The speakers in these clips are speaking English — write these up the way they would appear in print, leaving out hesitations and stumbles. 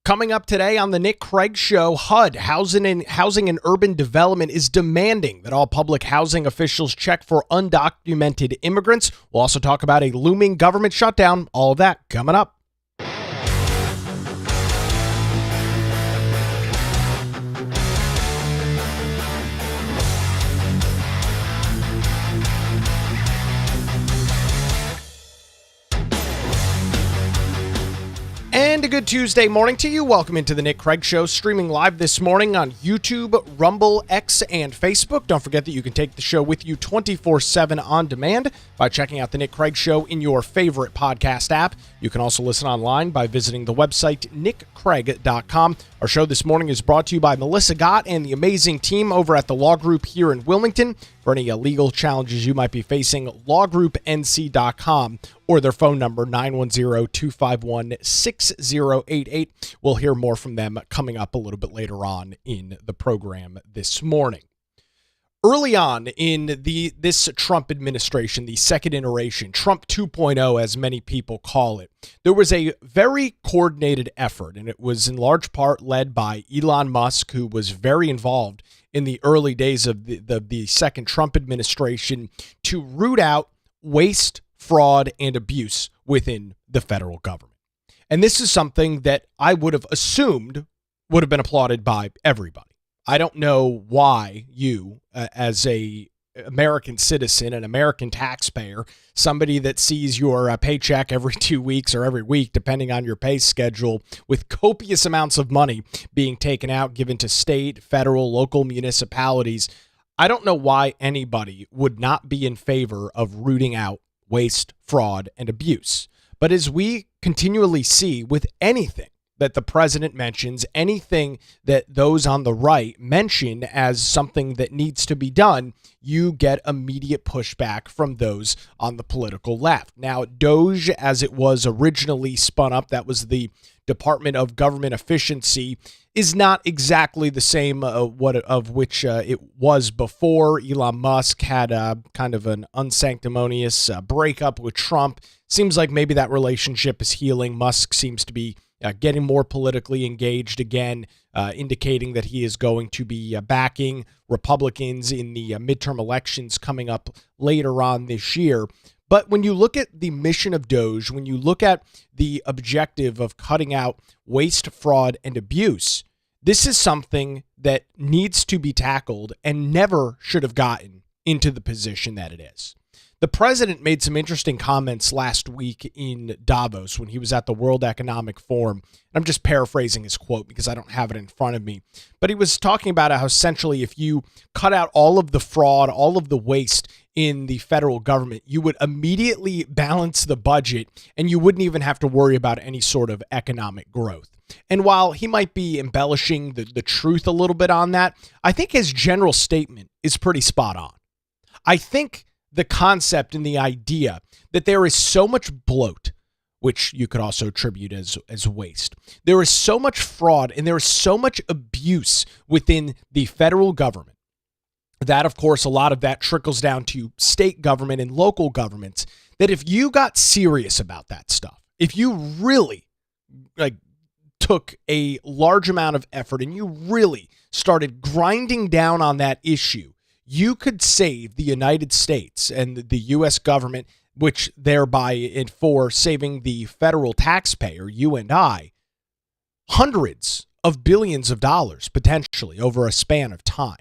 Coming up today on the Nick Craig Show, HUD, Housing and Urban Development, is demanding that all public housing officials check for undocumented immigrants. We'll also talk about a looming government shutdown. All of that coming up. And a good Tuesday morning to you. Welcome into the Nick Craig Show, streaming live this morning on YouTube, Rumble, X, and Facebook. Don't forget that you can take the show with you 24/7 on demand by checking out the Nick Craig Show in your favorite podcast app. You can also listen online by visiting the website nickcraig.com. Our show this morning is brought to you by Melissa Gott and the amazing team over at the Law Group here in Wilmington. For any legal challenges you might be facing, lawgroupnc.com or their phone number, 910-251-6088. We'll hear more from them coming up a little bit later on in the program this morning. Early on in this Trump administration, the second iteration, Trump 2.0, as many people call it, there was a very coordinated effort, and it was in large part led by Elon Musk, who was very involved in the early days of the second Trump administration, to root out waste, fraud, and abuse within the federal government. And this is something that I would have assumed would have been applauded by everybody. I don't know why you, as a American citizen, an American taxpayer, somebody that sees your paycheck every 2 weeks or every week, depending on your pay schedule, with copious amounts of money being taken out, given to state, federal, local municipalities, I don't know why anybody would not be in favor of rooting out waste, fraud, and abuse. But as we continually see with anything that the president mentions, anything that those on the right mention as something that needs to be done, you get immediate pushback from those on the political left. Now, DOGE, as it was originally spun up, that was the Department of Government Efficiency, is not exactly the same of which it was before. Elon Musk had kind of an unsanctimonious breakup with Trump. Seems like maybe that relationship is healing. Musk seems to be getting more politically engaged again, indicating that he is going to be backing Republicans in the midterm elections coming up later on this year. But when you look at the mission of DOGE, when you look at the objective of cutting out waste, fraud, and abuse, this is something that needs to be tackled and never should have gotten into the position that it is. The president made some interesting comments last week in Davos when he was at the World Economic Forum. I'm just paraphrasing his quote because I don't have it in front of me. But he was talking about how essentially if you cut out all of the fraud, all of the waste in the federal government, you would immediately balance the budget and you wouldn't even have to worry about any sort of economic growth. And while he might be embellishing the truth a little bit on that, I think his general statement is pretty spot on. I think the concept and the idea that there is so much bloat, which you could also attribute as waste. There is so much fraud and there is so much abuse within the federal government that, of course, a lot of that trickles down to state government and local governments, that if you got serious about that stuff, if you really took a large amount of effort and you really started grinding down on that issue, you could save the United States and the U.S. government, which thereby for saving the federal taxpayer, you and I, hundreds of billions of dollars potentially over a span of time.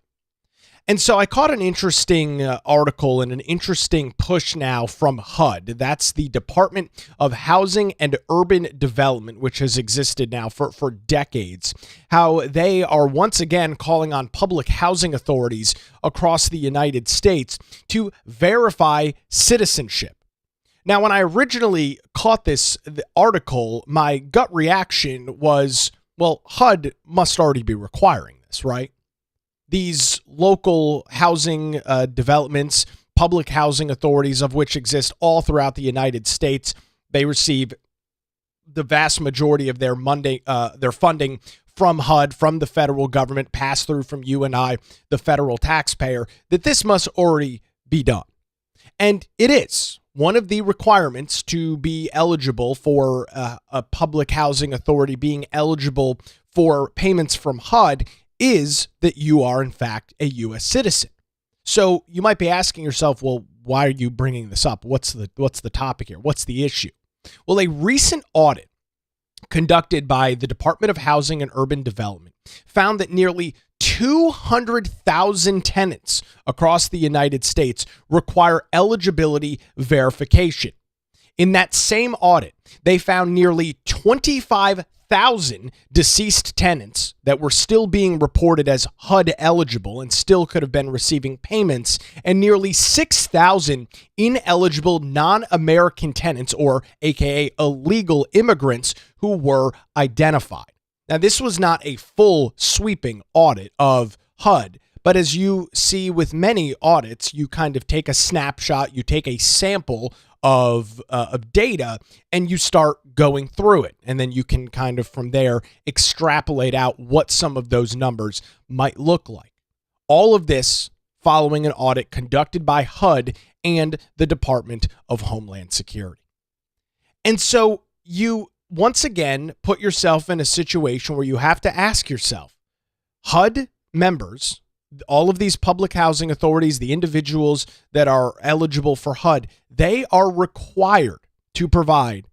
And so I caught an interesting article and an interesting push now from HUD. That's the Department of Housing and Urban Development, which has existed now for decades, how they are once again calling on public housing authorities across the United States to verify citizenship. Now, when I originally caught the article, my gut reaction was, well, HUD must already be requiring this, right? These local housing developments, public housing authorities, of which exist all throughout the United States, they receive the vast majority of their funding from HUD, from the federal government, pass through from you and I, the federal taxpayer, that this must already be done. And it is. one of the requirements to be eligible for a public housing authority being eligible for payments from HUD is that you are, in fact, a U.S. citizen. So you might be asking yourself, well, why are you bringing this up? What's the topic here? What's the issue? Well, a recent audit conducted by the Department of Housing and Urban Development found that nearly 200,000 tenants across the United States require eligibility verification. In that same audit, they found nearly 25,000 deceased tenants that were still being reported as HUD eligible and still could have been receiving payments, and nearly 6,000 ineligible non-American tenants, or AKA illegal immigrants, who were identified. Now, this was not a full sweeping audit of HUD, but as you see with many audits, you kind of take a snapshot, you take a sample of data, and you start going through it. And then you can kind of from there extrapolate out what some of those numbers might look like. All of this following an audit conducted by HUD and the Department of Homeland Security. And so you once again put yourself in a situation where you have to ask yourself, HUD members, all of these public housing authorities, the individuals that are eligible for HUD, they are required to provide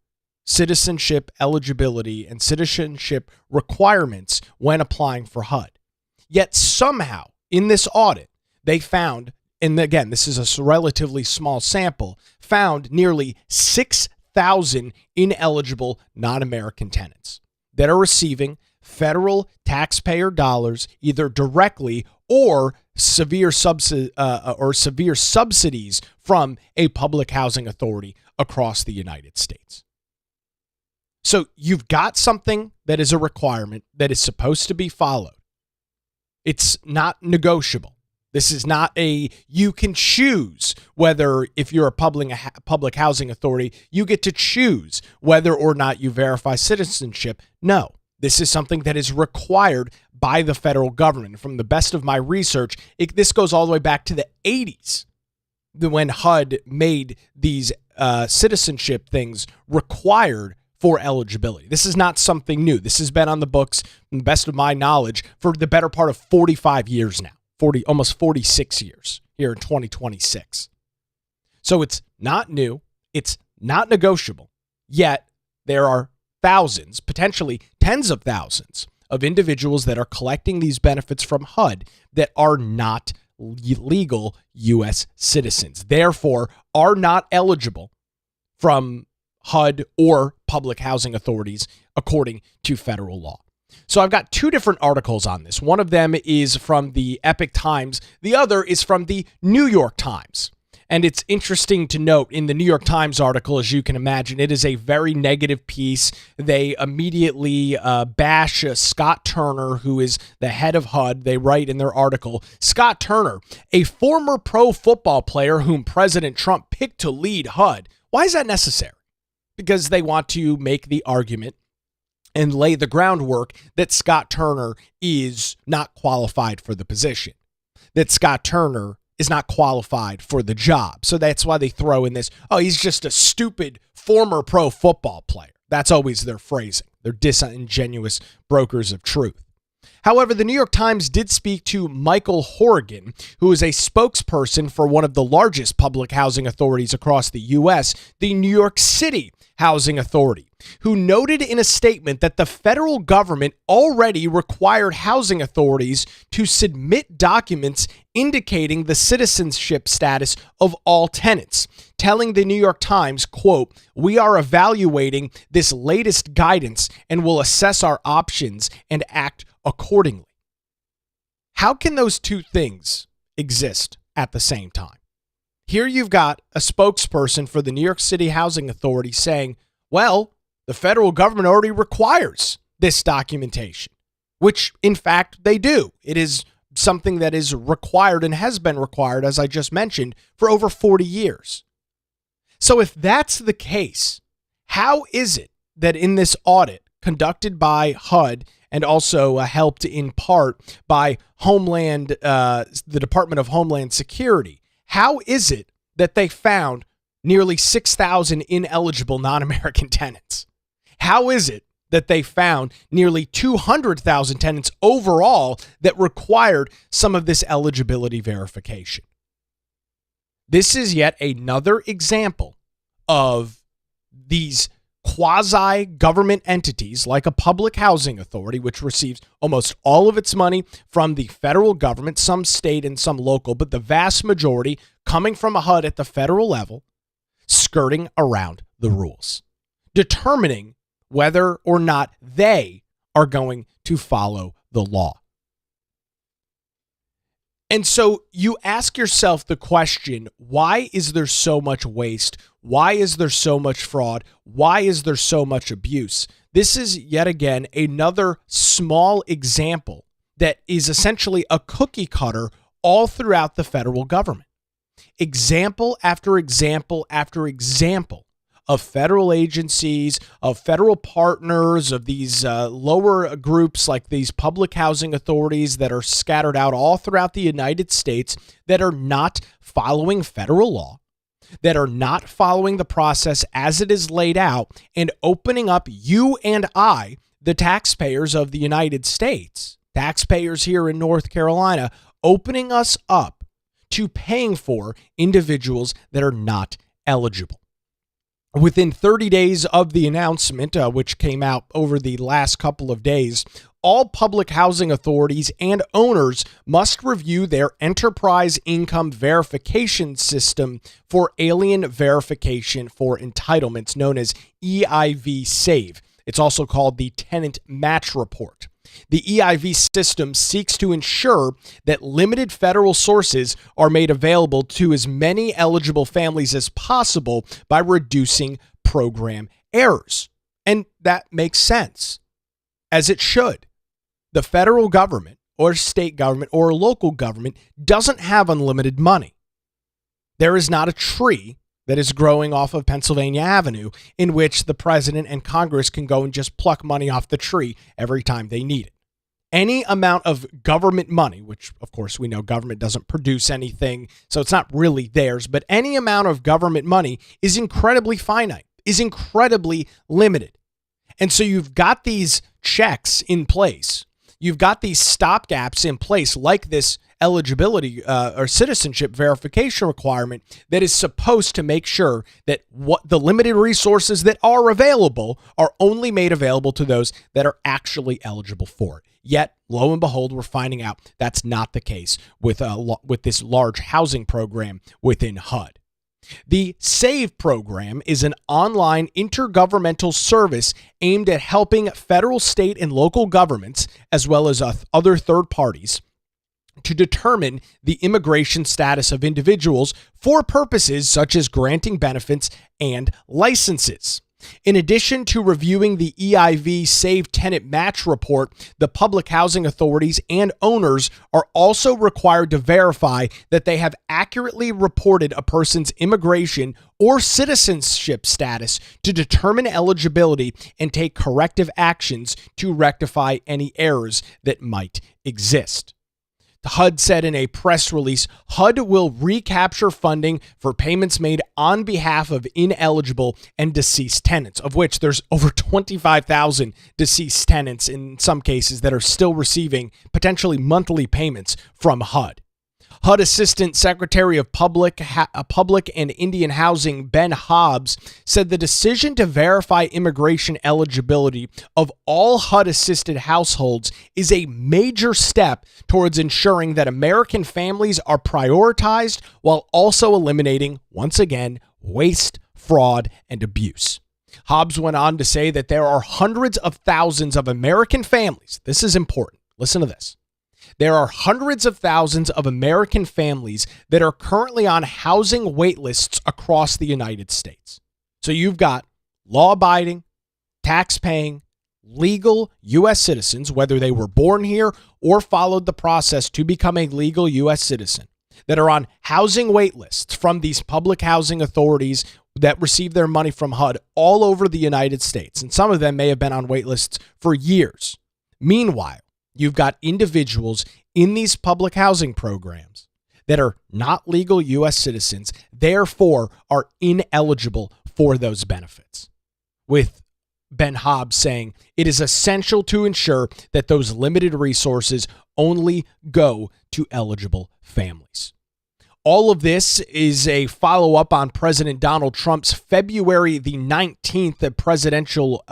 citizenship eligibility and citizenship requirements when applying for HUD. Yet somehow in this audit, they found, and again, this is a relatively small sample, found nearly 6,000 ineligible non-American tenants that are receiving federal taxpayer dollars either directly or severe subsidies from a public housing authority across the United States. So you've got something that is a requirement that is supposed to be followed. It's not negotiable. This is not you can choose whether, if you're a public housing authority, you get to choose whether or not you verify citizenship. No, this is something that is required by the federal government. From the best of my research, this goes all the way back to the 80s, when HUD made these citizenship things required for eligibility. This is not something new. This has been on the books, from the best of my knowledge, for the better part of 45 years now. Almost 46 years here in 2026. So it's not new. It's not negotiable. Yet there are thousands, potentially tens of thousands of individuals that are collecting these benefits from HUD that are not legal U.S. citizens, therefore are not eligible from HUD or public housing authorities according to federal law. So I've got two different articles on this. One of them is from the Epic Times. The other is from the New York Times. And it's interesting to note in the New York Times article, as you can imagine, it is a very negative piece. They immediately bash Scott Turner, who is the head of HUD. They write in their article, Scott Turner, a former pro football player whom President Trump picked to lead HUD. Why is that necessary? Because they want to make the argument and lay the groundwork that Scott Turner is not qualified for the position, that Scott Turner is not qualified for the job. So that's why they throw in this, oh, he's just a stupid former pro football player. That's always their phrasing. They're disingenuous brokers of truth. However, the New York Times did speak to Michael Horrigan, who is a spokesperson for one of the largest public housing authorities across the U.S., the New York City Housing Authority, who noted in a statement that the federal government already required housing authorities to submit documents indicating the citizenship status of all tenants, telling the New York Times, quote, "We are evaluating this latest guidance and will assess our options and act accordingly." How can those two things exist at the same time? Here you've got a spokesperson for the New York City Housing Authority saying, well, the federal government already requires this documentation, which in fact they do. It is something that is required and has been required, as I just mentioned, for over 40 years. So if that's the case, how is it that in this audit conducted by HUD and also helped in part by the Department of Homeland Security, how is it that they found nearly 6,000 ineligible non-American tenants. How is it that they found nearly 200,000 tenants overall that required some of this eligibility verification? This is yet another example of these quasi-government entities like a public housing authority, which receives almost all of its money from the federal government, some state and some local, but the vast majority coming from a HUD at the federal level, skirting around the rules, determining whether or not they are going to follow the law. And so you ask yourself the question, why is there so much waste? Why is there so much fraud? Why is there so much abuse? This is yet again another small example that is essentially a cookie cutter all throughout the federal government. Example after example after example of federal agencies, of federal partners, of these lower groups like these public housing authorities that are scattered out all throughout the United States that are not following federal law, that are not following the process as it is laid out, and opening up you and I, the taxpayers of the United States, taxpayers here in North Carolina, opening us up to paying for individuals that are not eligible. Within 30 days of the announcement, which came out over the last couple of days, all public housing authorities and owners must review their enterprise income verification system for alien verification for entitlements, known as EIV-SAVE. It's also called the Tenant Match Report. The EIV system seeks to ensure that limited federal sources are made available to as many eligible families as possible by reducing program errors. And that makes sense, as it should. The federal government or state government or local government doesn't have unlimited money. There is not a tree that is growing off of Pennsylvania Avenue in which the president and Congress can go and just pluck money off the tree every time they need it. Any amount of government money, which of course we know government doesn't produce anything, so it's not really theirs, but any amount of government money is incredibly finite, is incredibly limited. And so you've got these checks in place. You've got these stopgaps in place like this eligibility or citizenship verification requirement that is supposed to make sure that what the limited resources that are available are only made available to those that are actually eligible for it. Yet, lo and behold, we're finding out that's not the case with this large housing program within HUD. The SAVE program is an online intergovernmental service aimed at helping federal, state, and local governments, as well as other third parties, to determine the immigration status of individuals for purposes such as granting benefits and licenses. In addition to reviewing the EIV SAVE Tenant Match Report, the public housing authorities and owners are also required to verify that they have accurately reported a person's immigration or citizenship status to determine eligibility and take corrective actions to rectify any errors that might exist. The HUD said in a press release, HUD will recapture funding for payments made on behalf of ineligible and deceased tenants, of which there's over 25,000 deceased tenants in some cases that are still receiving potentially monthly payments from HUD. HUD Assistant Secretary of Public and Indian Housing Ben Hobbs said the decision to verify immigration eligibility of all HUD-assisted households is a major step towards ensuring that American families are prioritized while also eliminating, once again, waste, fraud, and abuse. Hobbs went on to say that there are hundreds of thousands of American families. This is important. Listen to this. There are hundreds of thousands of American families that are currently on housing wait lists across the United States. So you've got law-abiding, tax-paying, legal U.S. citizens, whether they were born here or followed the process to become a legal U.S. citizen, that are on housing wait lists from these public housing authorities that receive their money from HUD all over the United States. And some of them may have been on wait lists for years. Meanwhile, you've got individuals in these public housing programs that are not legal U.S. citizens, therefore are ineligible for those benefits. With Ben Hobbs saying it is essential to ensure that those limited resources only go to eligible families. All of this is a follow-up on President Donald Trump's February the 19th presidential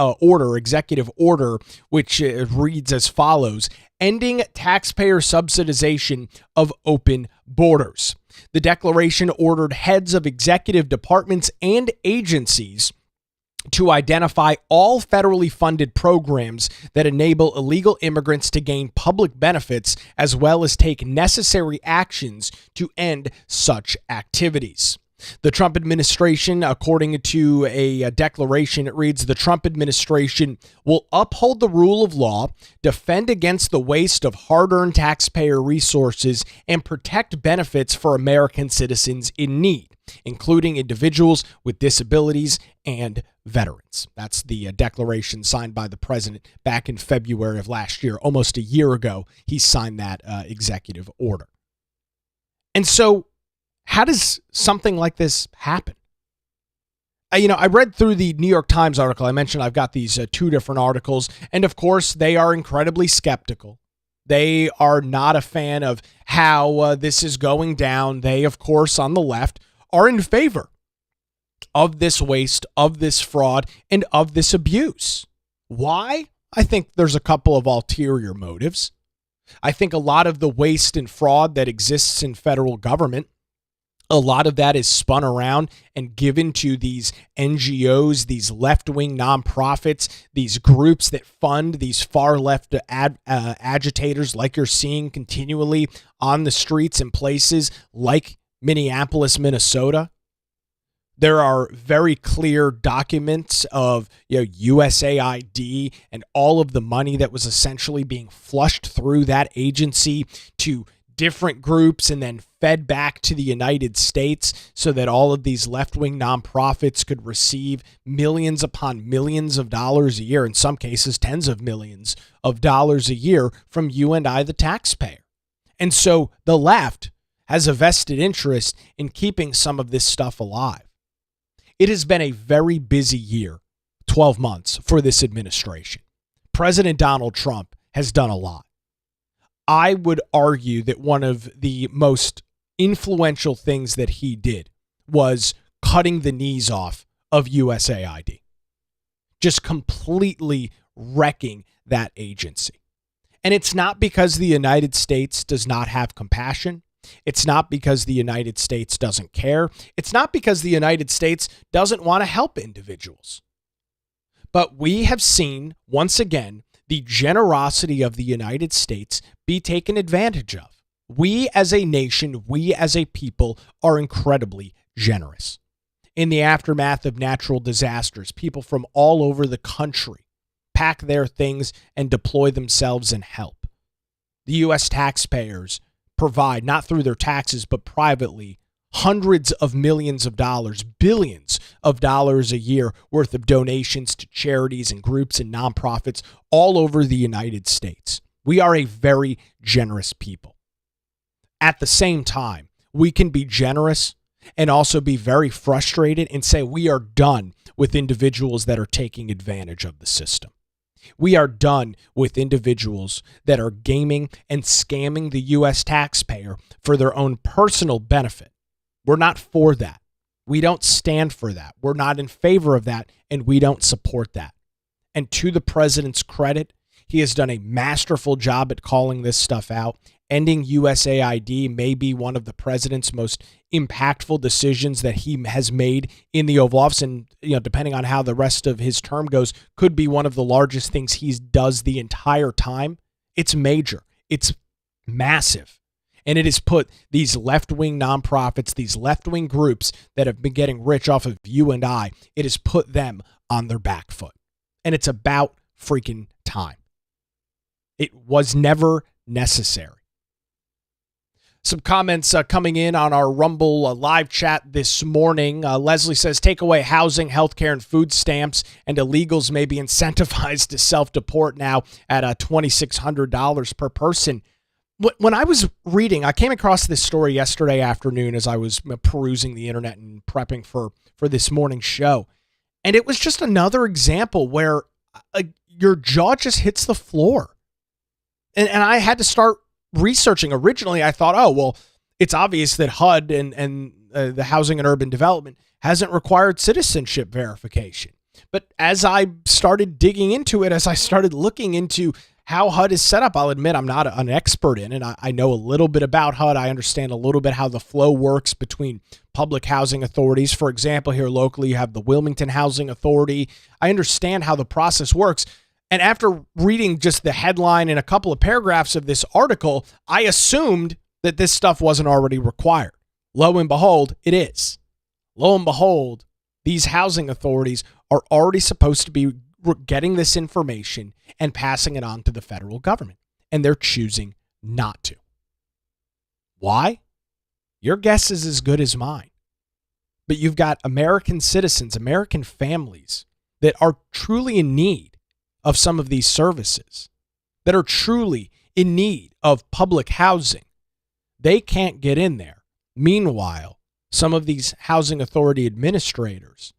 executive order, which reads as follows: ending taxpayer subsidization of open borders. The declaration ordered heads of executive departments and agencies to identify all federally funded programs that enable illegal immigrants to gain public benefits, as well as take necessary actions to end such activities. The Trump administration, according to a declaration, it reads, the Trump administration will uphold the rule of law, defend against the waste of hard-earned taxpayer resources, and protect benefits for American citizens in need, including individuals with disabilities and veterans. That's the declaration signed by the president back in February of last year. Almost a year ago, he signed that executive order. And so, how does something like this happen? I read through the New York Times article. I mentioned I've got these two different articles, and of course, they are incredibly skeptical. They are not a fan of how this is going down. They, of course, on the left, are in favor of this waste, of this fraud, and of this abuse. Why? I think there's a couple of ulterior motives. I think a lot of the waste and fraud that exists in federal government, a lot of that is spun around and given to these NGOs, these left-wing nonprofits, these groups that fund these far-left agitators like you're seeing continually on the streets in places like Minneapolis, Minnesota. There are very clear documents of USAID and all of the money that was essentially being flushed through that agency to different groups and then fed back to the United States so that all of these left-wing nonprofits could receive millions upon millions of dollars a year, in some cases tens of millions of dollars a year from you and I, the taxpayer. And so the left has a vested interest in keeping some of this stuff alive. It has been a very busy year, 12 months, for this administration. President Donald Trump has done a lot. I would argue that one of the most influential things that he did was cutting the knees off of USAID, just completely wrecking that agency. And it's not because the United States does not have compassion. It's not because the United States doesn't care. It's not because the United States doesn't want to help individuals. But we have seen, once again, the generosity of the United States be taken advantage of. We as a nation, we as a people are incredibly generous. In the aftermath of natural disasters, people from all over the country pack their things and deploy themselves and help. The U.S. taxpayers provide, not through their taxes, but privately, hundreds of millions of dollars, billions of dollars a year worth of donations to charities and groups and nonprofits all over the United States. We are a very generous people. At the same time, we can be generous and also be very frustrated and say we are done with individuals that are taking advantage of the system. We are done with individuals that are gaming and scamming the U.S. taxpayer for their own personal benefit. We're not for that. We don't stand for that. We're not in favor of that, and we don't support that. And to the president's credit, he has done a masterful job at calling this stuff out. Ending USAID may be one of the president's most impactful decisions that he has made in the Oval Office, and depending on how the rest of his term goes, could be one of the largest things he does the entire time. It's major. It's massive. And it has put these left-wing nonprofits, these left-wing groups that have been getting rich off of you and I, it has put them on their back foot. And it's about freaking time. It was never necessary. Some comments coming in on our Rumble live chat this morning. Leslie says, take away housing, healthcare, and food stamps, and illegals may be incentivized to self-deport now at $2,600 per person. When I was reading, I came across this story yesterday afternoon as I was perusing the internet and prepping for this morning's show. And it was just another example where your jaw just hits the floor. And I had to start researching. Originally, I thought, oh, well, it's obvious that HUD and the Housing and Urban Development hasn't required citizenship verification. But as I started digging into it, as I started looking into how HUD is set up, I'll admit I'm not an expert in it. I know a little bit about HUD. I understand a little bit how the flow works between public housing authorities. For example, here locally, you have the Wilmington Housing Authority. I understand how the process works. And after reading just the headline and a couple of paragraphs of this article, I assumed that this stuff wasn't already required. Lo and behold, it is. Lo and behold, these housing authorities are already supposed to be getting this information and passing it on to the federal government, and they're choosing not to. Why? Your guess is as good as mine. But you've got American citizens, American families that are truly in need of some of these services, that are truly in need of public housing. They can't get in there. Meanwhile, some of these housing authority administrators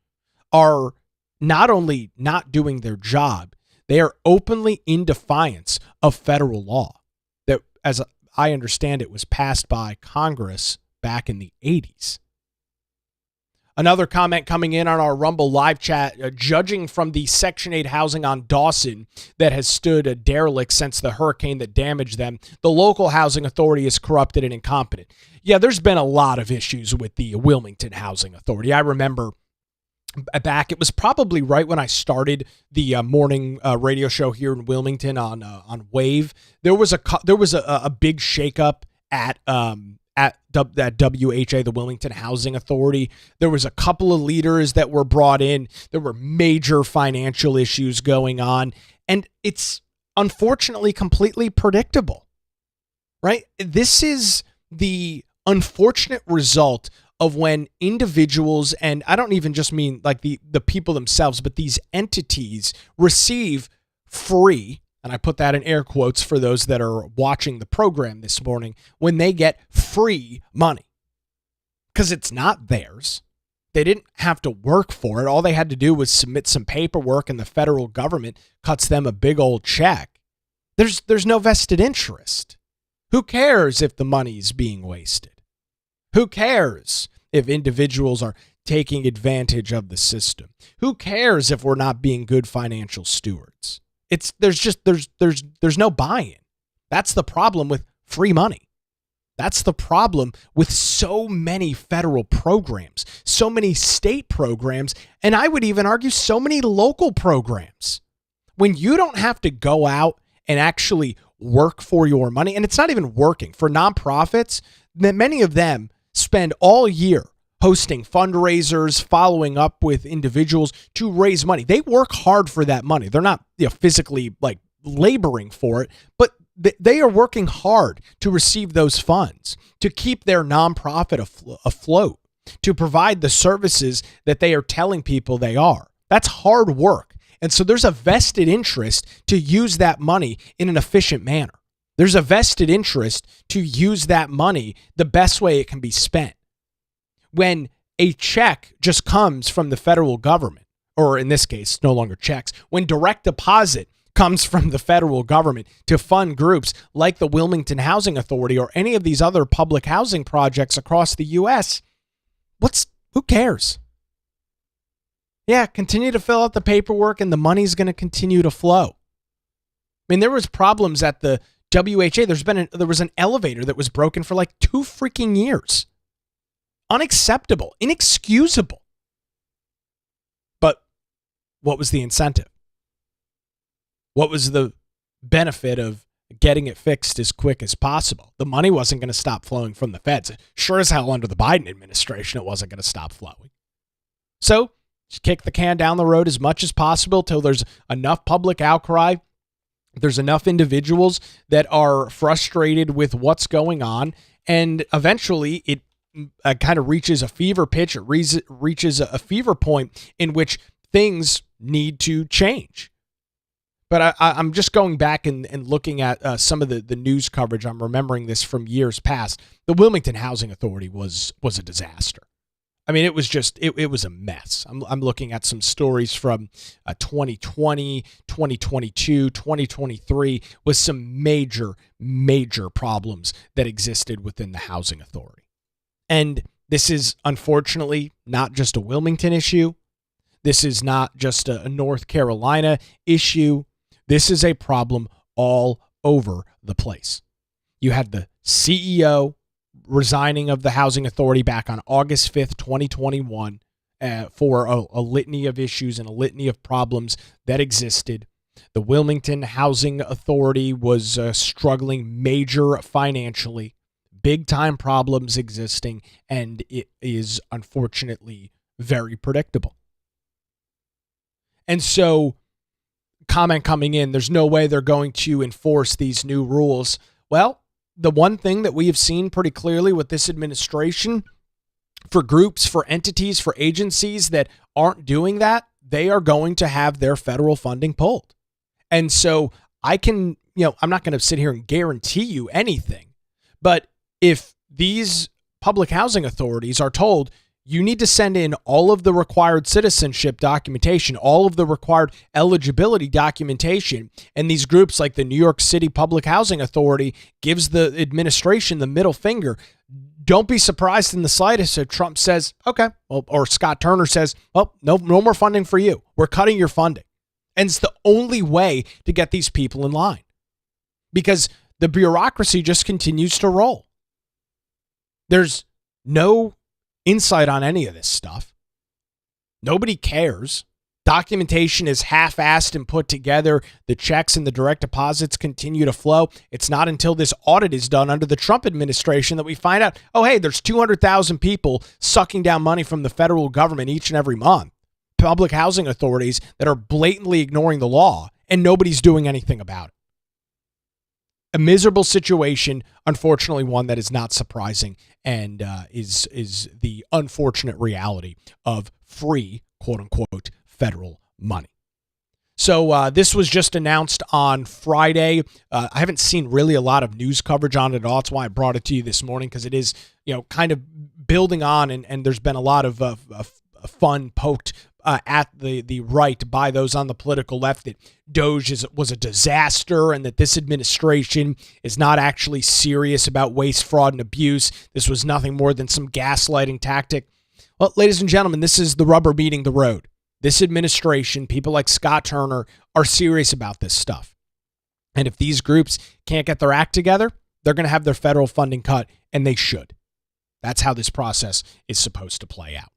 are not only not doing their job, they are openly in defiance of federal law that, as I understand it, was passed by Congress back in the 80s. Another comment coming in on our Rumble live chat, judging from the Section 8 housing on Dawson that has stood a derelict since the hurricane that damaged them, the local housing authority is corrupted and incompetent. Yeah, there's been a lot of issues with the Wilmington Housing Authority. I remember back, it was probably right when I started the morning radio show here in Wilmington on Wave. There was a big shakeup at WHA, the Wilmington Housing Authority. There was a couple of leaders that were brought in. There were major financial issues going on, and it's unfortunately completely predictable, right? This is the unfortunate result of when individuals, and I don't even just mean like the people themselves, but these entities receive free, and I put that in air quotes for those that are watching the program this morning, when they get free money. Because it's not theirs. They didn't have to work for it. All they had to do was submit some paperwork and the federal government cuts them a big old check. There's no vested interest. Who cares if the money's being wasted? Who cares if individuals are taking advantage of the system? Who cares if we're not being good financial stewards? There's no buy-in. That's the problem with free money. That's the problem with so many federal programs, so many state programs, and I would even argue so many local programs. When you don't have to go out and actually work for your money, and it's not even working. For nonprofits, many of them spend all year hosting fundraisers, following up with individuals to raise money. They work hard for that money. They're not physically like laboring for it, but they are working hard to receive those funds, to keep their nonprofit afloat, to provide the services that they are telling people they are. That's hard work. And so there's a vested interest to use that money in an efficient manner. There's a vested interest to use that money the best way it can be spent. When a check just comes from the federal government, or in this case, no longer checks, when direct deposit comes from the federal government to fund groups like the Wilmington Housing Authority or any of these other public housing projects across the U.S., who cares? Yeah, continue to fill out the paperwork and the money's going to continue to flow. I mean, there was problems at the WHA. There was an elevator that was broken for like 2 freaking years. Unacceptable, inexcusable. But what was the incentive? What was the benefit of getting it fixed as quick as possible? The money wasn't going to stop flowing from the feds. Sure as hell under the Biden administration, it wasn't going to stop flowing. So just kick the can down the road as much as possible till there's enough public outcry. There's enough individuals that are frustrated with what's going on, and eventually it kind of reaches a fever pitch. It reaches a fever point in which things need to change. But I'm just going back and looking at some of the news coverage. I'm remembering this from years past. The Wilmington Housing Authority was a disaster. I mean, it was just, it was a mess. I'm looking at some stories from 2020, 2022, 2023 with some major, major problems that existed within the housing authority. And this is unfortunately not just a Wilmington issue. This is not just a North Carolina issue. This is a problem all over the place. You had the CEO resigning of the housing authority back on August 5th, 2021, for a litany of issues and a litany of problems that existed. The Wilmington Housing Authority was struggling major financially, big time problems existing, and it is unfortunately very predictable. And so, comment coming in, there's no way they're going to enforce these new rules. Well, the one thing that we have seen pretty clearly with this administration, for groups, for entities, for agencies that aren't doing that, they are going to have their federal funding pulled. And so I'm not going to sit here and guarantee you anything, but if these public housing authorities are told, you need to send in all of the required citizenship documentation, all of the required eligibility documentation, and these groups like the New York City Public Housing Authority gives the administration the middle finger, don't be surprised in the slightest if Trump says, okay, well, or Scott Turner says, well, no more funding for you. We're cutting your funding. And it's the only way to get these people in line because the bureaucracy just continues to roll. There's no insight on any of this stuff. Nobody cares. Documentation is half-assed and put together. The checks and the direct deposits continue to flow. It's not until this audit is done under the Trump administration that we find out, oh, hey, there's 200,000 people sucking down money from the federal government each and every month. Public housing authorities that are blatantly ignoring the law, and nobody's doing anything about it. A miserable situation, unfortunately one that is not surprising and is the unfortunate reality of free, quote-unquote, federal money. So this was just announced on Friday. I haven't seen really a lot of news coverage on it at all. That's why I brought it to you this morning, because it is, kind of building on, and there's been a lot of fun poked at the right by those on the political left that DOGE was a disaster and that this administration is not actually serious about waste, fraud, and abuse. This was nothing more than some gaslighting tactic. Well, ladies and gentlemen, this is the rubber meeting the road. This administration, people like Scott Turner, are serious about this stuff. And if these groups can't get their act together, they're going to have their federal funding cut, and they should. That's how this process is supposed to play out.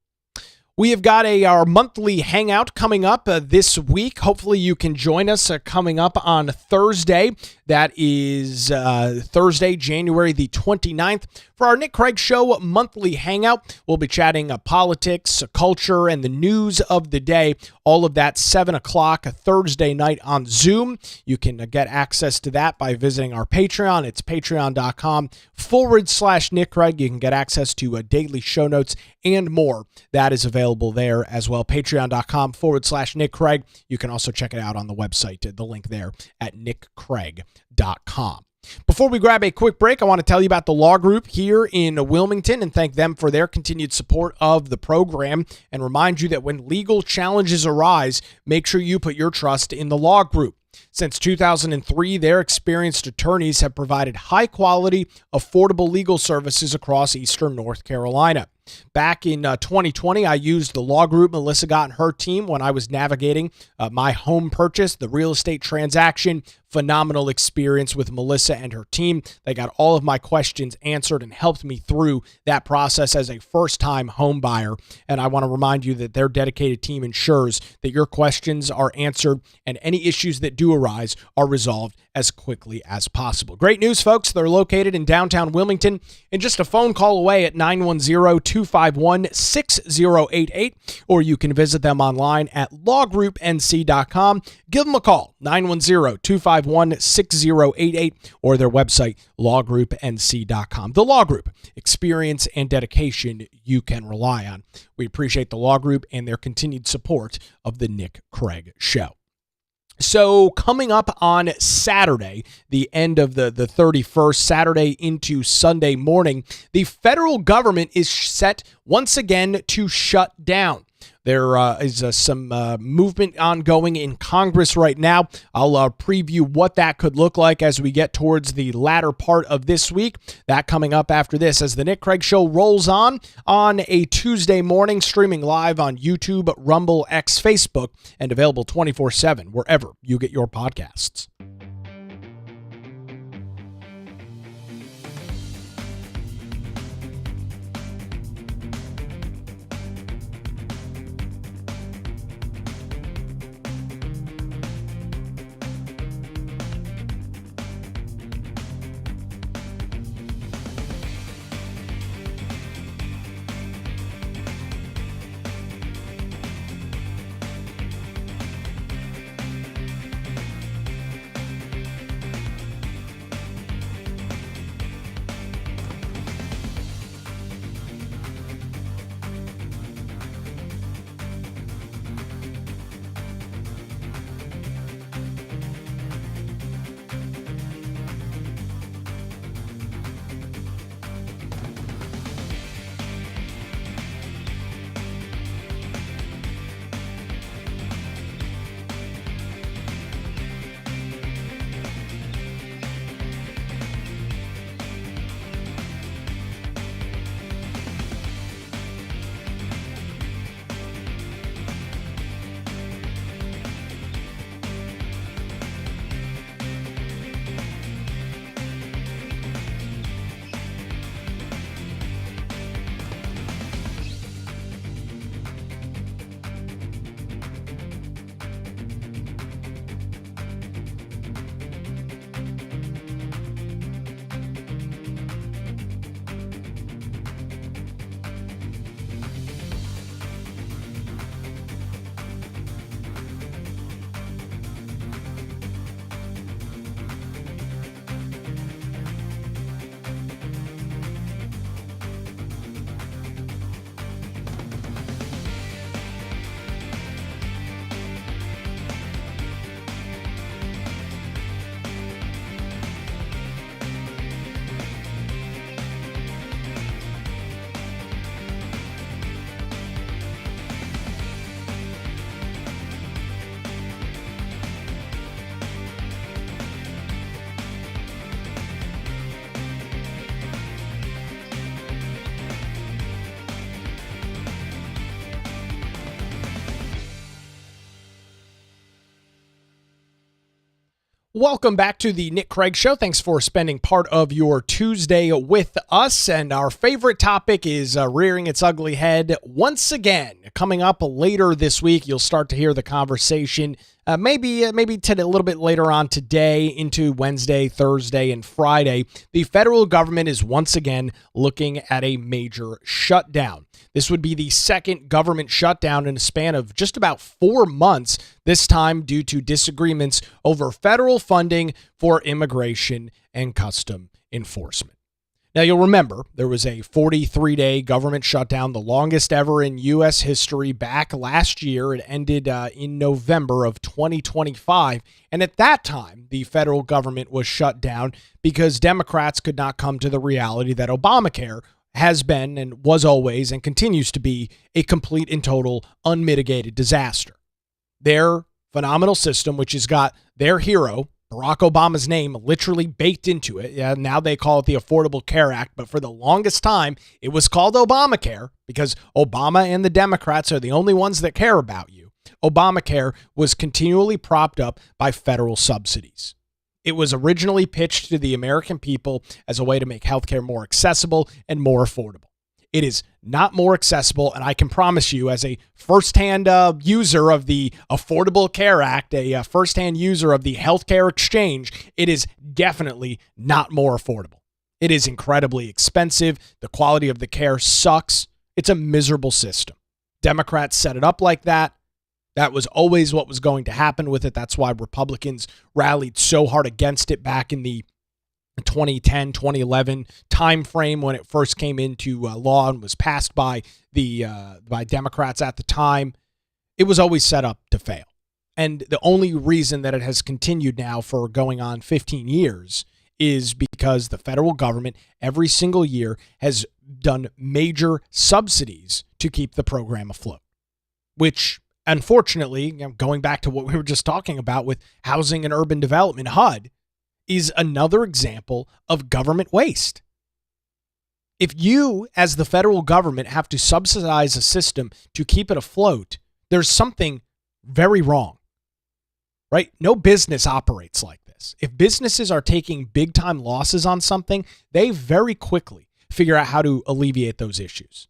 We have got our monthly hangout coming up this week. Hopefully you can join us coming up on Thursday. That is Thursday, January the 29th. For our Nick Craig Show monthly hangout, we'll be chatting politics, culture, and the news of the day. All of that 7 o'clock Thursday night on Zoom. You can get access to that by visiting our Patreon. It's patreon.com/Nick Craig. You can get access to daily show notes and more. That is available there as well. Patreon.com/Nick Craig. You can also check it out on the website. The link there at nickcraig.com. Before we grab a quick break, I want to tell you about the Law Group here in Wilmington and thank them for their continued support of the program and remind you that when legal challenges arise, make sure you put your trust in the Law Group. Since 2003, their experienced attorneys have provided high-quality, affordable legal services across eastern North Carolina. Back in 2020, I used the Law Group Melissa got and her team when I was navigating my home purchase, the real estate transaction. Phenomenal experience with Melissa and her team. They got all of my questions answered and helped me through that process as a first-time home buyer. And I want to remind you that their dedicated team ensures that your questions are answered and any issues that do arise are resolved as quickly as possible. Great news, folks. They're located in downtown Wilmington and just a phone call away at 910-251-6088, or you can visit them online at lawgroupnc.com. Give them a call, 910-251-6088, or their website, lawgroupnc.com. The Law Group, experience and dedication you can rely on. We appreciate the Law Group and their continued support of the Nick Craig Show. So coming up on Saturday, the end of the 31st, Saturday into Sunday morning, the federal government is set once again to shut down. There is some movement ongoing in Congress right now. I'll preview what that could look like as we get towards the latter part of this week. That coming up after this as the Nick Craig Show rolls on a Tuesday morning, streaming live on YouTube, Rumble, X, Facebook, and available 24/7 wherever you get your podcasts. Welcome back to the Nick Craig Show. Thanks for spending part of your Tuesday with us. And our favorite topic is rearing its ugly head once again. Coming up later this week, you'll start to hear the conversation maybe a little bit later on today into Wednesday, Thursday, and Friday. The federal government is once again looking at a major shutdown. This would be the second government shutdown in a span of just about 4 months, this time due to disagreements over federal funding for immigration and custom enforcement. Now, you'll remember there was a 43-day government shutdown, the longest ever in U.S. history, back last year. It ended in November of 2025. And at that time, the federal government was shut down because Democrats could not come to the reality that Obamacare has been and was always and continues to be a complete and total unmitigated disaster. Their phenomenal system, which has got their hero, Barack Obama's name, literally baked into it. Yeah, now they call it the Affordable Care Act, but for the longest time, it was called Obamacare because Obama and the Democrats are the only ones that care about you. Obamacare was continually propped up by federal subsidies. It was originally pitched to the American people as a way to make healthcare more accessible and more affordable. It is not more accessible, and I can promise you, as a firsthand user of the Affordable Care Act, a firsthand user of the healthcare exchange, it is definitely not more affordable. It is incredibly expensive. The quality of the care sucks. It's a miserable system. Democrats set it up like that. That was always what was going to happen with it. That's why Republicans rallied so hard against it back in the 2010, 2011 timeframe when it first came into law and was passed by Democrats at the time. It was always set up to fail. And the only reason that it has continued now for going on 15 years is because the federal government every single year has done major subsidies to keep the program afloat, which unfortunately, going back to what we were just talking about with housing and urban development, HUD, is another example of government waste. If you, as the federal government, have to subsidize a system to keep it afloat, there's something very wrong, right? No business operates like this. If businesses are taking big time losses on something, they very quickly figure out how to alleviate those issues.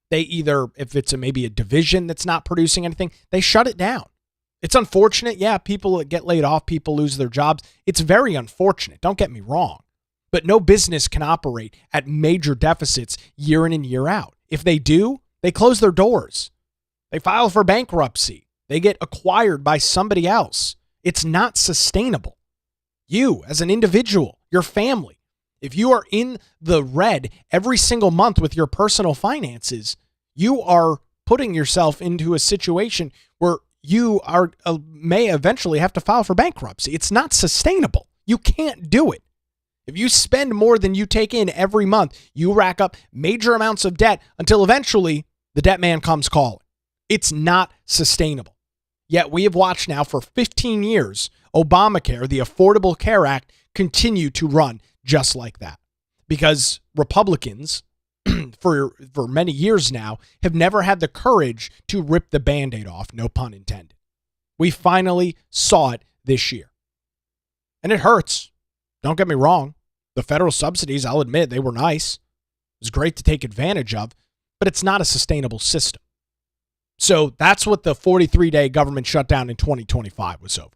They either, if it's maybe a division that's not producing anything, they shut it down. It's unfortunate. Yeah, people get laid off, people lose their jobs. It's very unfortunate. Don't get me wrong. But no business can operate at major deficits year in and year out. If they do, they close their doors. They file for bankruptcy. They get acquired by somebody else. It's not sustainable. You, as an individual, your family, if you are in the red every single month with your personal finances, you are putting yourself into a situation where you are may eventually have to file for bankruptcy. It's not sustainable. You can't do it. If you spend more than you take in every month, you rack up major amounts of debt until eventually the debt man comes calling. It's not sustainable. Yet we have watched now for 15 years, Obamacare, the Affordable Care Act, continue to run just like that. Because Republicans, for many years now, have never had the courage to rip the Band-Aid off, no pun intended. We finally saw it this year. And it hurts. Don't get me wrong. The federal subsidies, I'll admit, they were nice. It was great to take advantage of, but it's not a sustainable system. So that's what the 43-day government shutdown in 2025 was over.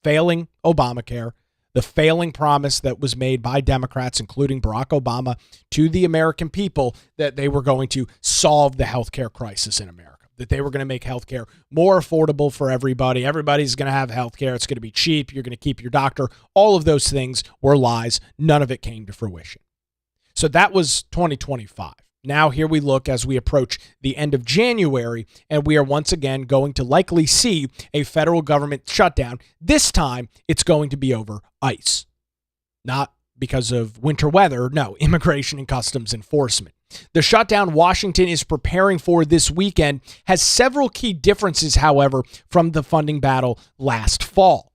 Failing Obamacare, the failing promise that was made by Democrats, including Barack Obama, to the American people that they were going to solve the healthcare crisis in America, that they were going to make healthcare more affordable for everybody. Everybody's going to have healthcare. It's going to be cheap. You're going to keep your doctor. All of those things were lies. None of it came to fruition. So that was 2025. Now here we look as we approach the end of January, and we are once again going to likely see a federal government shutdown. This time, it's going to be over ICE. Not because of winter weather, no, Immigration and Customs Enforcement. The shutdown Washington is preparing for this weekend has several key differences, however, from the funding battle last fall.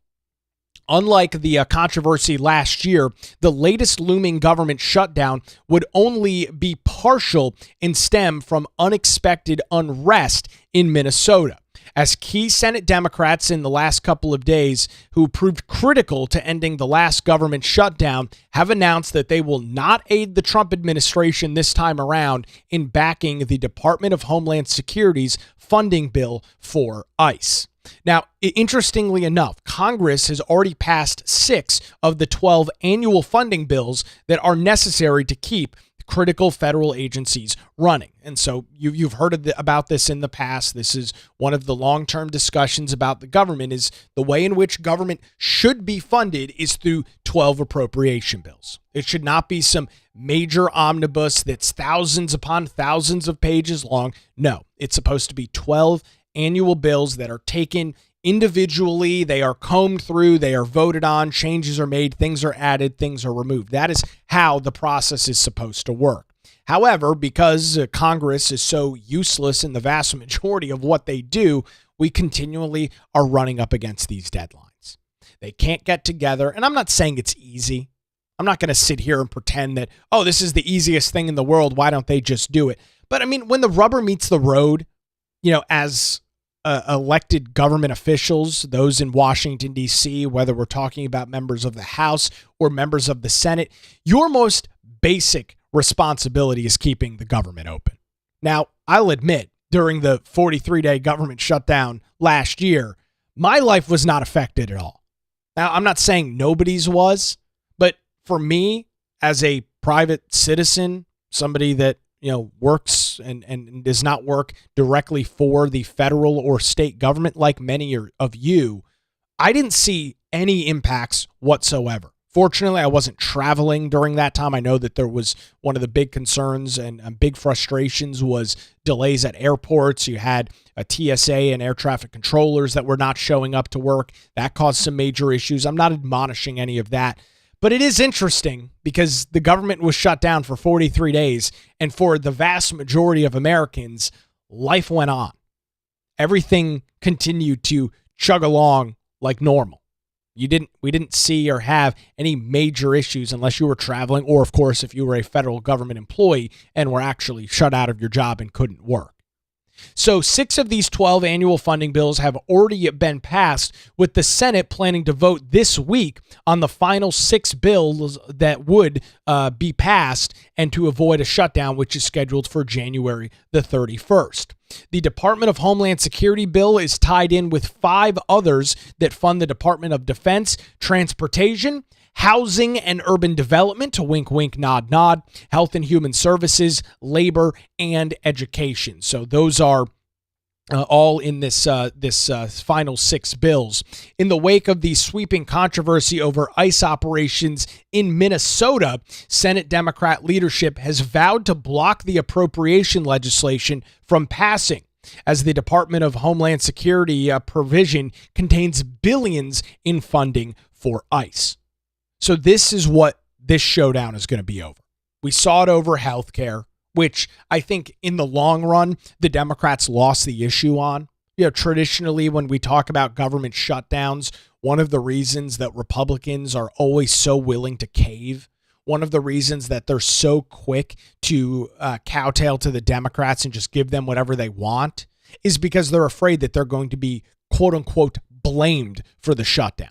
Unlike the controversy last year, the latest looming government shutdown would only be partial and stem from unexpected unrest in Minnesota, as key Senate Democrats in the last couple of days who proved critical to ending the last government shutdown have announced that they will not aid the Trump administration this time around in backing the Department of Homeland Security's funding bill for ICE. Now, interestingly enough, Congress has already passed 6 of the 12 annual funding bills that are necessary to keep critical federal agencies running. And so you've heard about this in the past. This is one of the long-term discussions about the government, is the way in which government should be funded is through 12 appropriation bills. It should not be some major omnibus that's thousands upon thousands of pages long. No, it's supposed to be 12 annual bills that are taken individually, they are combed through, they are voted on, changes are made, things are added, things are removed. That is how the process is supposed to work. However, because Congress is so useless in the vast majority of what they do, we continually are running up against these deadlines. They can't get together, and I'm not saying it's easy. I'm not going to sit here and pretend that, oh, this is the easiest thing in the world, why don't they just do it? But I mean, when the rubber meets the road, as elected government officials, those in Washington, D.C., whether we're talking about members of the House or members of the Senate, your most basic responsibility is keeping the government open. Now, I'll admit, during the 43-day government shutdown last year, my life was not affected at all. Now, I'm not saying nobody's was, but for me, as a private citizen, somebody that works and does not work directly for the federal or state government like many of you, I didn't see any impacts whatsoever Fortunately, I wasn't traveling during that time. I know that there was one of the big concerns and big frustrations was delays at airports. You had a TSA and air traffic controllers that were not showing up to work. That caused some major issues. I'm not admonishing any of that. But it is interesting because the government was shut down for 43 days, and for the vast majority of Americans, life went on. Everything continued to chug along like normal. We didn't see or have any major issues unless you were traveling, or of course, if you were a federal government employee and were actually shut out of your job and couldn't work. So 6 of these 12 annual funding bills have already been passed, with the Senate planning to vote this week on the final 6 bills that would be passed and to avoid a shutdown, which is scheduled for January the 31st. The Department of Homeland Security bill is tied in with 5 others that fund the Department of Defense, Transportation, Housing and Urban Development, wink, wink, nod, nod, Health and Human Services, Labor, and Education. So those are all in this final 6 bills. In the wake of the sweeping controversy over ICE operations in Minnesota, Senate Democrat leadership has vowed to block the appropriation legislation from passing, as the Department of Homeland Security provision contains billions in funding for ICE. So this is what this showdown is going to be over. We saw it over healthcare, which I think in the long run, the Democrats lost the issue on. Traditionally, when we talk about government shutdowns, one of the reasons that Republicans are always so willing to cave, one of the reasons that they're so quick to kowtow to the Democrats and just give them whatever they want, is because they're afraid that they're going to be, quote unquote, blamed for the shutdown.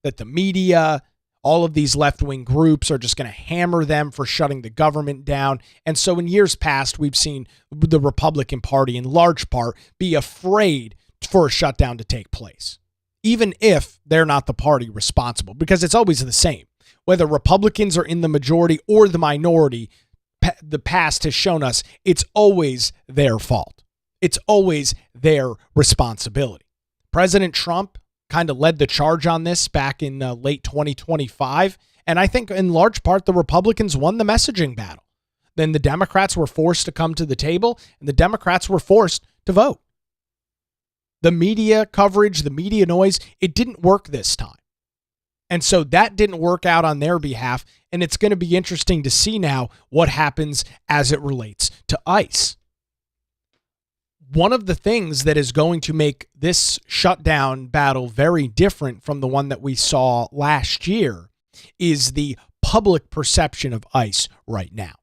That the media, all of these left-wing groups are just going to hammer them for shutting the government down. And so in years past, we've seen the Republican Party in large part be afraid for a shutdown to take place, even if they're not the party responsible, because it's always the same. Whether Republicans are in the majority or the minority, the past has shown us it's always their fault. It's always their responsibility. President Trump kind of led the charge on this back in late 2025. And I think in large part, the Republicans won the messaging battle. Then the Democrats were forced to come to the table, and the Democrats were forced to vote. The media coverage, the media noise, it didn't work this time. And so that didn't work out on their behalf. And it's going to be interesting to see now what happens as it relates to ICE. One of the things that is going to make this shutdown battle very different from the one that we saw last year is the public perception of ICE right now.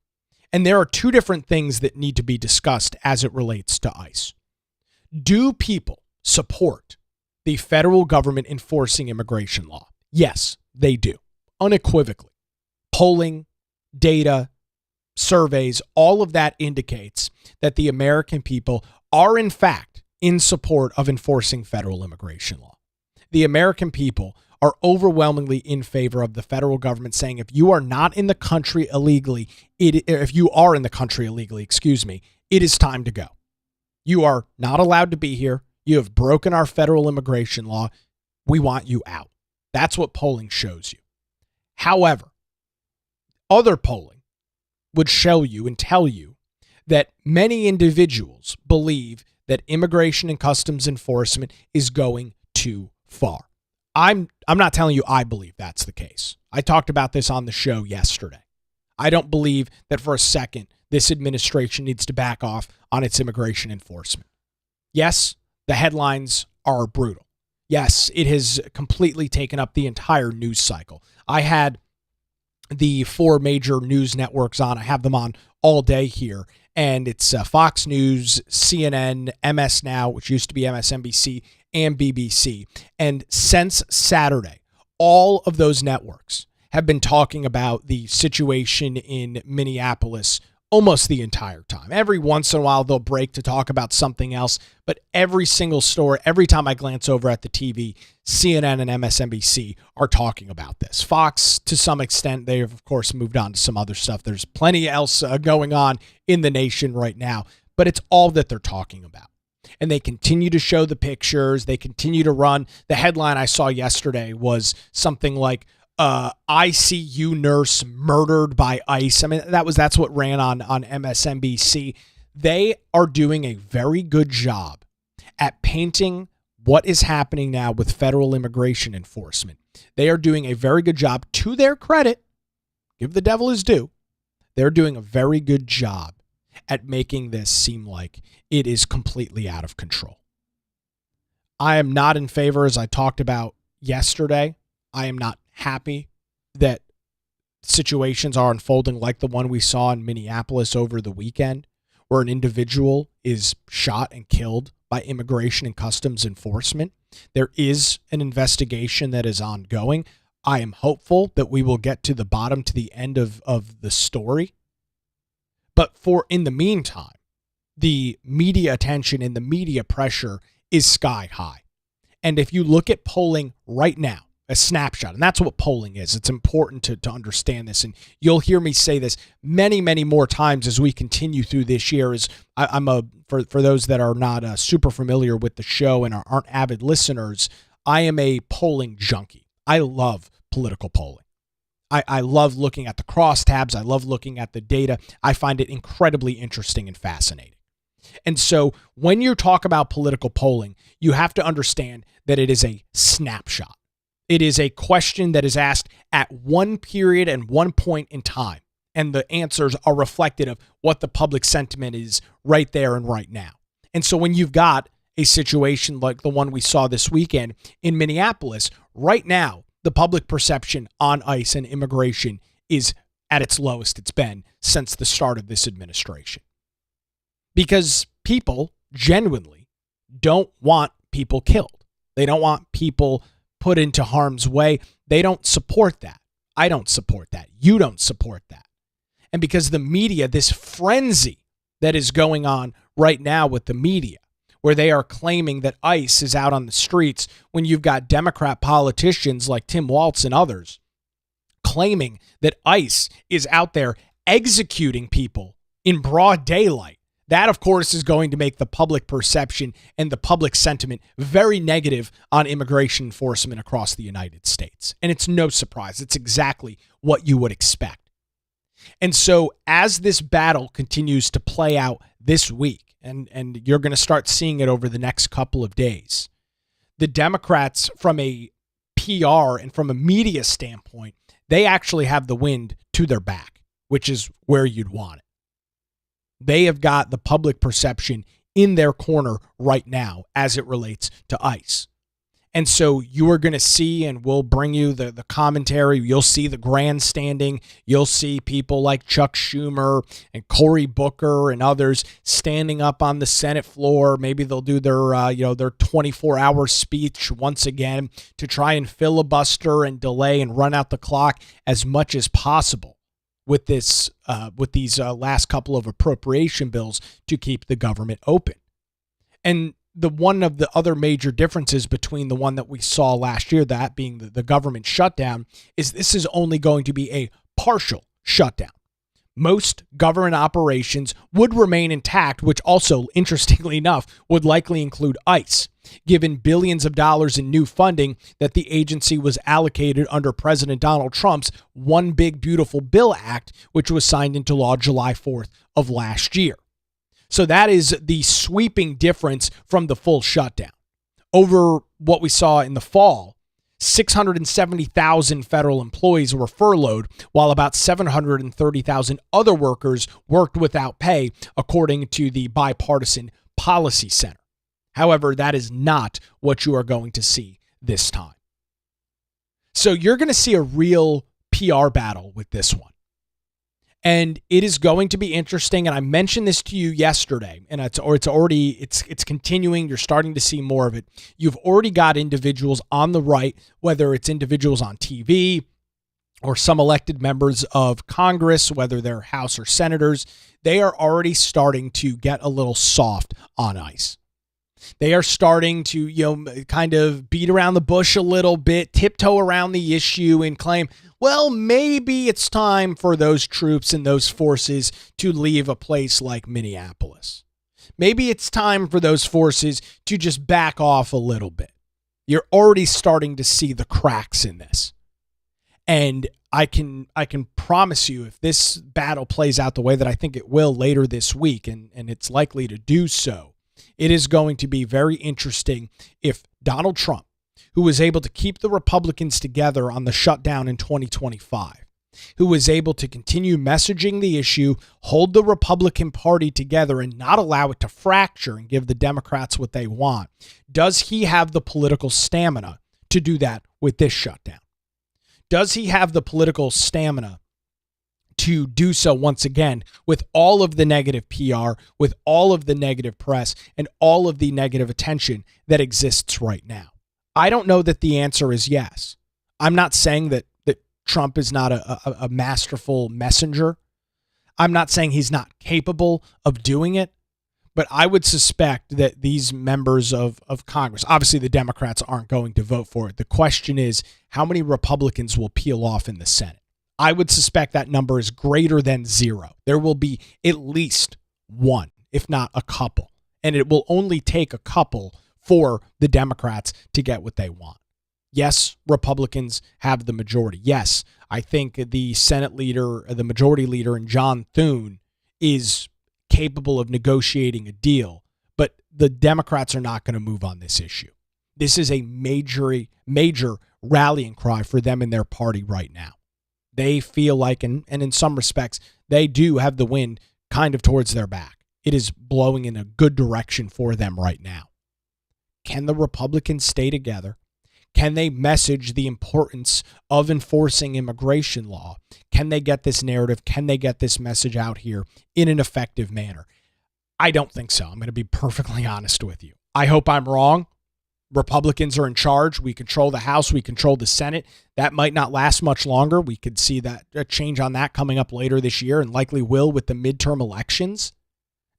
And there are 2 different things that need to be discussed as it relates to ICE. Do people support the federal government enforcing immigration law? Yes, they do, unequivocally. Polling, data, surveys, all of that indicates that the American people are in fact in support of enforcing federal immigration law. The American people are overwhelmingly in favor of the federal government saying if you are not in the country illegally, it is time to go. You are not allowed to be here. You have broken our federal immigration law. We want you out. That's what polling shows you. However, other polling would show you and tell you that many individuals believe that immigration and customs enforcement is going too far. I'm not telling you I believe that's the case. I talked about this on the show yesterday. I don't believe that for a second this administration needs to back off on its immigration enforcement. Yes, the headlines are brutal. Yes, it has completely taken up the entire news cycle. I had the 4 major news networks on. I have them on all day here. And it's Fox News, CNN, MS Now, which used to be MSNBC, and BBC. And since Saturday, all of those networks have been talking about the situation in Minneapolis almost the entire time. Every once in a while, they'll break to talk about something else. But every single story, every time I glance over at the TV, CNN and MSNBC are talking about this. Fox, to some extent, they have, of course, moved on to some other stuff. There's plenty else going on in the nation right now, but it's all that they're talking about. And they continue to show the pictures. They continue to run. The headline I saw yesterday was something like, ICU nurse murdered by ICE. I mean, that's what ran on MSNBC. They are doing a very good job at painting what is happening now with federal immigration enforcement. They are doing a very good job, to their credit. Give the devil his due. They're doing a very good job at making this seem like it is completely out of control. I am not in favor, as I talked about yesterday. I am not happy that situations are unfolding like the one we saw in Minneapolis over the weekend, where an individual is shot and killed by Immigration and Customs Enforcement. There is an investigation that is ongoing. I am hopeful that we will get to the bottom, to the end of the story. But in the meantime, the media attention and the media pressure is sky high. And if you look at polling right now, a snapshot, and that's what polling is. It's important to understand this, and you'll hear me say this many, many more times as we continue through this year. For those that are not super familiar with the show and aren't avid listeners, I am a polling junkie. I love political polling. I love looking at the crosstabs. I love looking at the data. I find it incredibly interesting and fascinating. And so when you talk about political polling, you have to understand that it is a snapshot. It is a question that is asked at one period and one point in time, and the answers are reflective of what the public sentiment is right there and right now. And so when you've got a situation like the one we saw this weekend in Minneapolis, right now, the public perception on ICE and immigration is at its lowest it's been since the start of this administration. Because people genuinely don't want people killed. They don't want people put into harm's way. They don't support that. I don't support that. You don't support that. And because the media, this frenzy that is going on right now with the media, where they are claiming that ICE is out on the streets when you've got Democrat politicians like Tim Walz and others claiming that ICE is out there executing people in broad daylight. That, of course, is going to make the public perception and the public sentiment very negative on immigration enforcement across the United States. And it's no surprise. It's exactly what you would expect. And so as this battle continues to play out this week, and you're going to start seeing it over the next couple of days, the Democrats, from a PR and from a media standpoint, they actually have the wind to their back, which is where you'd want it. They have got the public perception in their corner right now as it relates to ICE. And so you are going to see, and we'll bring you the commentary, you'll see the grandstanding, you'll see people like Chuck Schumer and Cory Booker and others standing up on the Senate floor. Maybe they'll do their 24-hour speech once again to try and filibuster and delay and run out the clock as much as possible with these last couple of appropriation bills to keep the government open. And one of the other major differences between the one that we saw last year, that being the government shutdown, is this is only going to be a partial shutdown. Most government operations would remain intact, which also, interestingly enough, would likely include ICE, given billions of dollars in new funding that the agency was allocated under President Donald Trump's One Big Beautiful Bill Act, which was signed into law July 4th of last year. So that is the sweeping difference from the full shutdown. Over what we saw in the fall, 670,000 federal employees were furloughed, while about 730,000 other workers worked without pay, according to the Bipartisan Policy Center. However, that is not what you are going to see this time. So you're going to see a real PR battle with this one. And it is going to be interesting. And I mentioned this to you yesterday, and it's continuing. You're starting to see more of it. You've already got individuals on the right, whether it's individuals on TV or some elected members of Congress, whether they're House or senators. They are already starting to get a little soft on ICE. They are starting to, kind of beat around the bush a little bit, tiptoe around the issue and claim, well, maybe it's time for those troops and those forces to leave a place like Minneapolis. Maybe it's time for those forces to just back off a little bit. You're already starting to see the cracks in this. And I can promise you, if this battle plays out the way that I think it will later this week, and it's likely to do so, it is going to be very interesting if Donald Trump, who was able to keep the Republicans together on the shutdown in 2025, who was able to continue messaging the issue, hold the Republican Party together and not allow it to fracture and give the Democrats what they want, does he have the political stamina to do that with this shutdown? Does he have the political stamina to do so once again with all of the negative PR, with all of the negative press, and all of the negative attention that exists right now? I don't know that the answer is yes. I'm not saying that Trump is not a masterful messenger. I'm not saying he's not capable of doing it, but I would suspect that these members of Congress, obviously the Democrats aren't going to vote for it. The question is, how many Republicans will peel off in the Senate? I would suspect that number is greater than 0. There will be at least one, if not a couple. And it will only take a couple for the Democrats to get what they want. Yes, Republicans have the majority. Yes, I think the Senate leader, the majority leader in John Thune is capable of negotiating a deal, but the Democrats are not going to move on this issue. This is a major rallying cry for them and their party right now. They feel like, and in some respects, they do have the wind kind of towards their back. It is blowing in a good direction for them right now. Can the Republicans stay together? Can they message the importance of enforcing immigration law? Can they get this narrative? Can they get this message out here in an effective manner? I don't think so. I'm going to be perfectly honest with you. I hope I'm wrong. Republicans are in charge. We control the House. We control the Senate. That might not last much longer. We could see that a change on that coming up later this year, and likely will with the midterm elections.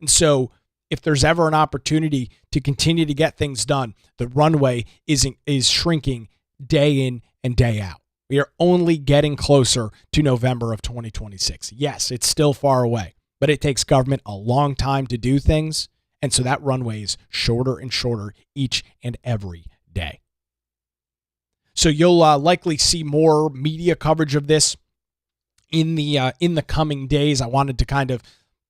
And so if there's ever an opportunity to continue to get things done, the runway is shrinking day in and day out. We are only getting closer to November of 2026. Yes, it's still far away, but it takes government a long time to do things. And so that runway is shorter and shorter each and every day. So you'll likely see more media coverage of this in the coming days. I wanted to kind of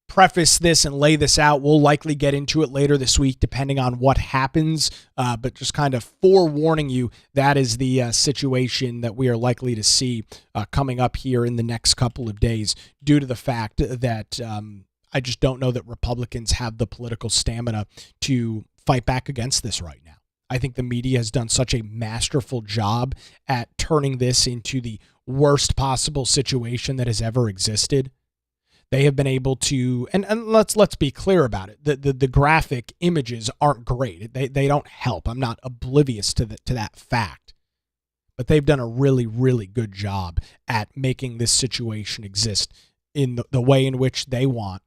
preface this and lay this out. We'll likely get into it later this week, depending on what happens. But just kind of forewarning you, that is the situation that we are likely to see coming up here in the next couple of days, due to the fact that I just don't know that Republicans have the political stamina to fight back against this right now. I think the media has done such a masterful job at turning this into the worst possible situation that has ever existed. They have been able to, and let's be clear about it. The graphic images aren't great. They don't help. I'm not oblivious to that fact. But they've done a really, really good job at making this situation exist in the way in which they want,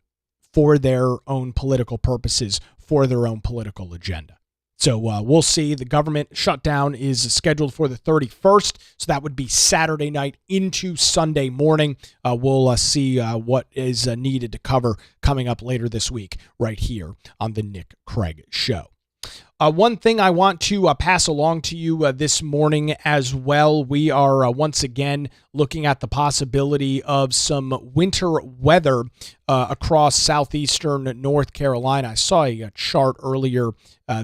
for their own political purposes, for their own political agenda. So we'll see. The government shutdown is scheduled for the 31st, so that would be Saturday night into Sunday morning. We'll see what is needed to cover coming up later this week right here on the Nick Craig Show. One thing I want to pass along to you this morning as well. We are once again looking at the possibility of some winter weather across southeastern North Carolina. I saw a chart earlier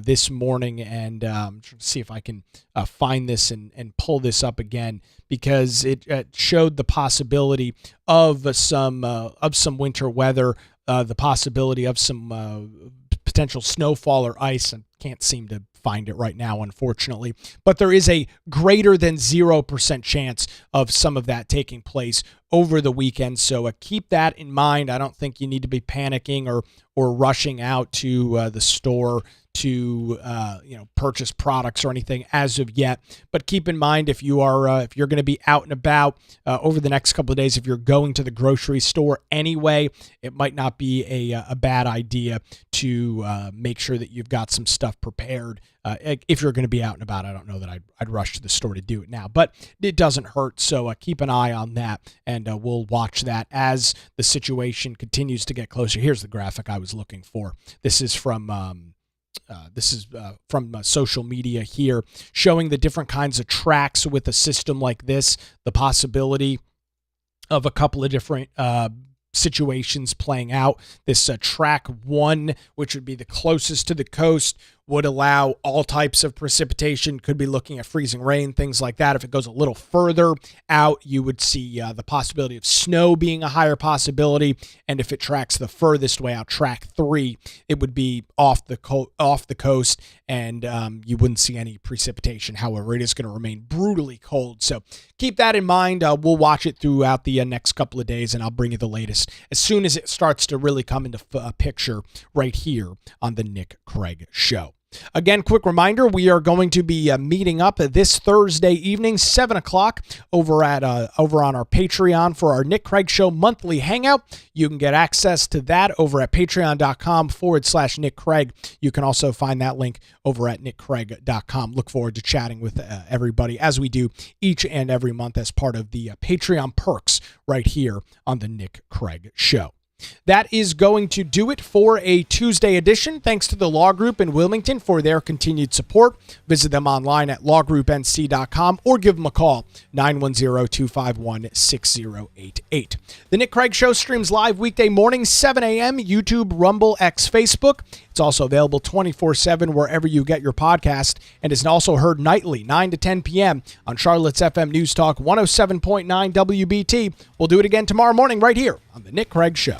this morning, and I'm trying to see if I can find this and pull this up again, because it showed the possibility of some winter weather, the possibility of some potential snowfall or ice. I can't seem to find it right now, unfortunately, but there is a greater than 0% chance of some of that taking place over the weekend. So keep that in mind. I don't think you need to be panicking or rushing out to the store to purchase products or anything as of yet. But keep in mind, if you're going to be out and about over the next couple of days, if you're going to the grocery store anyway, it might not be a bad idea to make sure that you've got some stuff prepared. If you're going to be out and about, I don't know that I'd rush to the store to do it now, but it doesn't hurt. So keep an eye on that, and we'll watch that as the situation continues to get closer. Here's the graphic I was looking for. This is from This is from social media here, showing the different kinds of tracks with a system like this, the possibility of a couple of different situations playing out. This track 1, which would be the closest to the coast, would allow all types of precipitation. Could be looking at freezing rain, things like that. If it goes a little further out, you would see the possibility of snow being a higher possibility. And if it tracks the furthest way out, track 3, it would be off the coast, and you wouldn't see any precipitation. However, it is going to remain brutally cold. So keep that in mind. We'll watch it throughout the next couple of days, and I'll bring you the latest as soon as it starts to really come into picture right here on the Nick Craig Show. Again, quick reminder, we are going to be meeting up this Thursday evening, 7 o'clock, over on our Patreon for our Nick Craig Show monthly hangout. You can get access to that over at patreon.com/Nick Craig. You can also find that link over at nickcraig.com. Look forward to chatting with everybody as we do each and every month as part of the Patreon perks right here on the Nick Craig Show. That is going to do it for a Tuesday edition. Thanks to the Law Group in Wilmington for their continued support. Visit them online at lawgroupnc.com or give them a call, 910-251-6088. The Nick Craig Show streams live weekday mornings, 7 a.m., YouTube, Rumble, X, Facebook. It's also available 24/7 wherever you get your podcast, and is also heard nightly, 9 to 10 p.m. on Charlotte's FM News Talk 107.9 WBT. We'll do it again tomorrow morning right here on The Nick Craig Show.